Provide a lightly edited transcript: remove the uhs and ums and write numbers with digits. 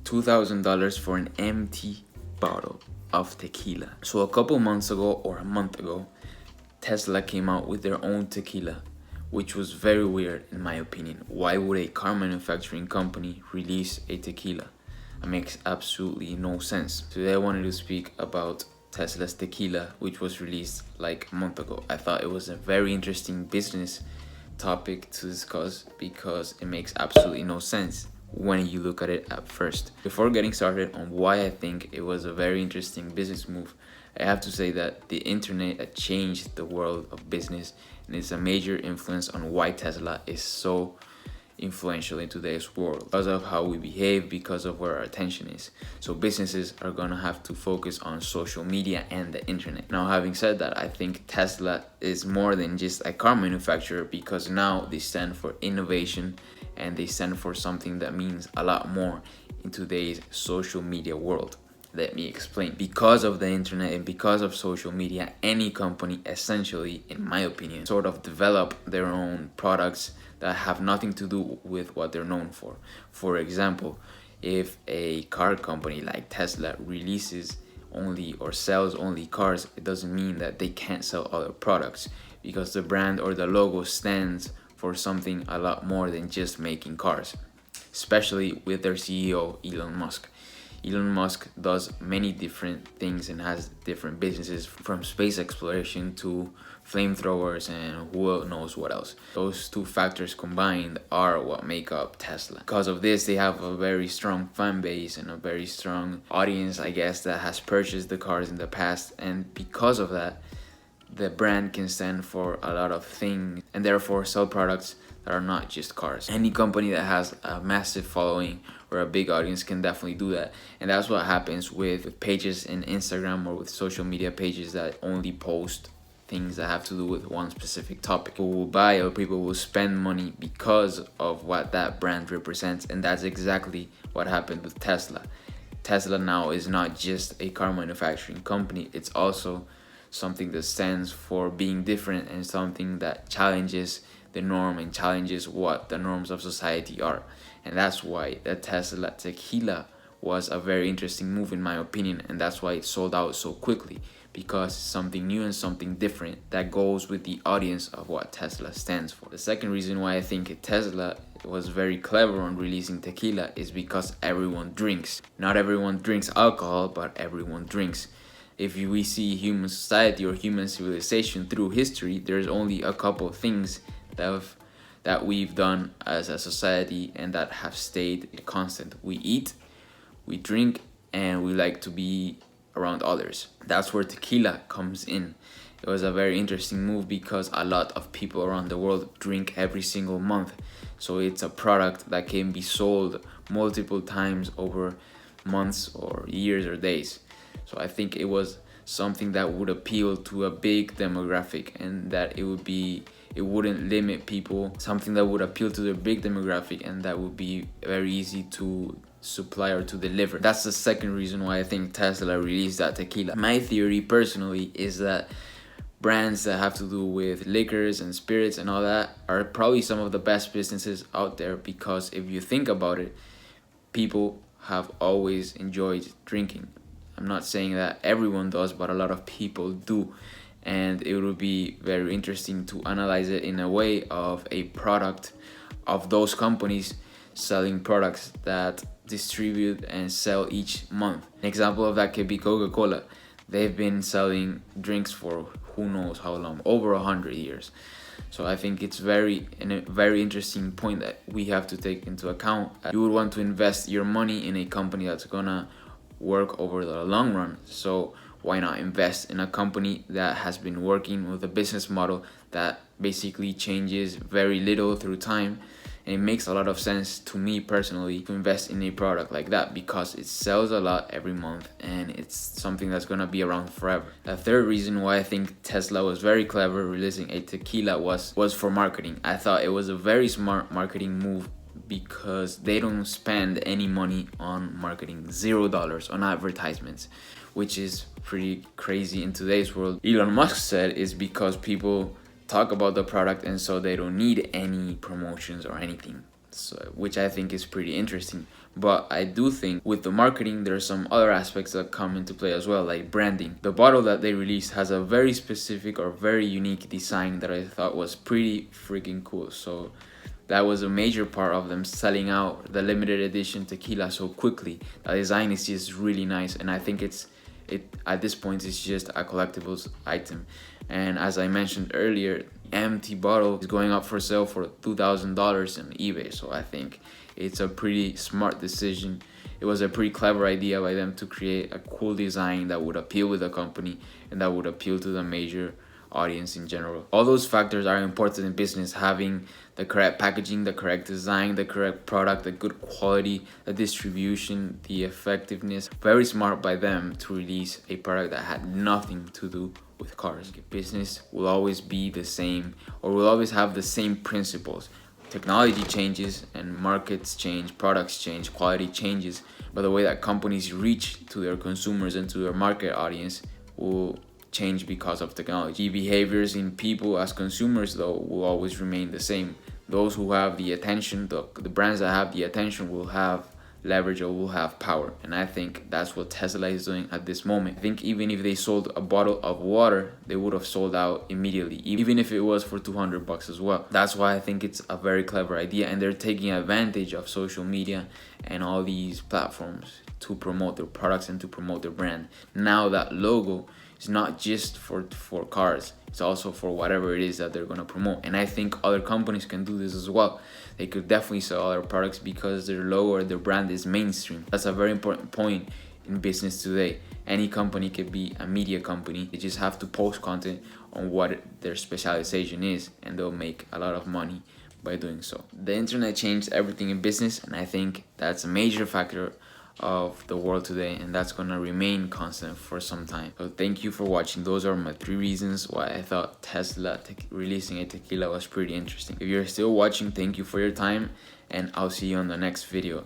$2,000 for an empty bottle of tequila. So a couple months ago or a month ago, Tesla came out with their own tequila, which was very weird in my opinion. Why would a car manufacturing company release a tequila? It makes absolutely no sense. Today I wanted to speak about Tesla's tequila, which was released like a month ago. I thought it was a very interesting business topic to discuss because it makes absolutely no sense when you look at it at first. Before getting started on why I think it was a very interesting business move, I have to say that the internet changed the world of business and it's a major influence on why Tesla is so influential in today's world because of how we behave, because of where our attention is. So businesses are gonna have to focus on social media and the internet. Now, having said that, I think Tesla is more than just a car manufacturer because now they stand for innovation and they stand for something that means a lot more in today's social media world. Let me explain. Because of the internet and because of social media, any company essentially, in my opinion, sort of develop their own products that have nothing to do with what they're known for. For example, if a car company like Tesla releases only or sells only cars, it doesn't mean that they can't sell other products because the brand or the logo stands for something a lot more than just making cars, especially with their CEO, Elon Musk. Elon Musk does many different things and has different businesses, from space exploration to flamethrowers and who knows what else. Those two factors combined are what make up Tesla. Because of this, they have a very strong fan base and a very strong audience, I guess, that has purchased the cars in the past. And because of that, the brand can stand for a lot of things and therefore sell products that are not just cars. Any company that has a massive following or a big audience can definitely do that. And that's what happens with pages in Instagram or with social media pages that only post things that have to do with one specific topic. People will buy or people will spend money because of what that brand represents. And that's exactly what happened with Tesla. Tesla now is not just a car manufacturing company, it's also something that stands for being different and something that challenges the norm and challenges what the norms of society are. And that's why the Tesla tequila was a very interesting move in my opinion, and that's why it sold out so quickly, because it's something new and something different that goes with the audience of what Tesla stands for. The second reason why I think Tesla was very clever on releasing tequila is because everyone drinks. Not everyone drinks alcohol, but everyone drinks. If we see human society or human civilization through history, there's only a couple of things that we've done as a society and that have stayed constant. We eat, we drink, and we like to be around others. That's where tequila comes in. It was a very interesting move because a lot of people around the world drink every single month. So it's a product that can be sold multiple times over months or years or days. So I think it was something that would appeal to a big demographic and that it wouldn't limit people, something that would appeal to the big demographic and that would be very easy to supply or to deliver. That's the second reason why I think Tesla released that tequila. My theory personally is that brands that have to do with liquors and spirits and all that are probably some of the best businesses out there, because if you think about it, people have always enjoyed drinking. I'm not saying that everyone does, but a lot of people do. And it would be very interesting to analyze it in a way of a product of those companies selling products that distribute and sell each month. An example of that could be Coca-Cola. They've been selling drinks for who knows how long, over 100 years. So I think it's a very interesting point that we have to take into account. You would want to invest your money in a company that's gonna work over the long run. So why not invest in a company that has been working with a business model that basically changes very little through time? And it makes a lot of sense to me personally to invest in a product like that because it sells a lot every month and it's something that's gonna be around forever. The third reason why I think Tesla was very clever releasing a tequila was for marketing. I thought it was a very smart marketing move because they don't spend any money on marketing, $0 on advertisements, which is pretty crazy in today's world. Elon Musk said it's because people talk about the product and so they don't need any promotions or anything, so which I think is pretty interesting. But I do think with the marketing, there are some other aspects that come into play as well, like branding. The bottle that they released has a very specific or very unique design that I thought was pretty freaking cool. So that was a major part of them selling out the limited edition tequila so quickly. The design is just really nice, and I think it at this point it's just a collectibles item. And as I mentioned earlier, empty bottle is going up for sale for $2,000 on eBay. So I think it's a pretty smart decision. It was a pretty clever idea by them to create a cool design that would appeal with the company and that would appeal to the major audience in general. All those factors are important in business: having the correct packaging, the correct design, the correct product, the good quality, the distribution, the effectiveness. Very smart by them to release a product that had nothing to do with cars. Business will always be the same, or will always have the same principles. Technology changes and markets change, products change, quality changes, but the way that companies reach to their consumers and to their market audience will change because of technology. Behaviors in people as consumers, though, will always remain the same. Those who have the attention, the brands that have the attention will have leverage or will have power. And I think that's what Tesla is doing at this moment. I think even if they sold a bottle of water, they would have sold out immediately, even if it was for $200 as well. That's why I think it's a very clever idea, and they're taking advantage of social media and all these platforms to promote their products and to promote their brand. Now that logo is not just for cars, it's also for whatever it is that they're going to promote. And I think other companies can do this as well. They could definitely sell other products because their logo or their brand is mainstream. That's a very important point in business today. Any company could be a media company. They just have to post content on what their specialization is, and they'll make a lot of money by doing so. The internet changed everything in business, and I think that's a major factor of the world today, and that's gonna remain constant for some time. So thank you for watching. Those are my 3 reasons why I thought Tesla releasing a tequila was pretty interesting. If you're still watching, thank you for your time, and I'll see you on the next video.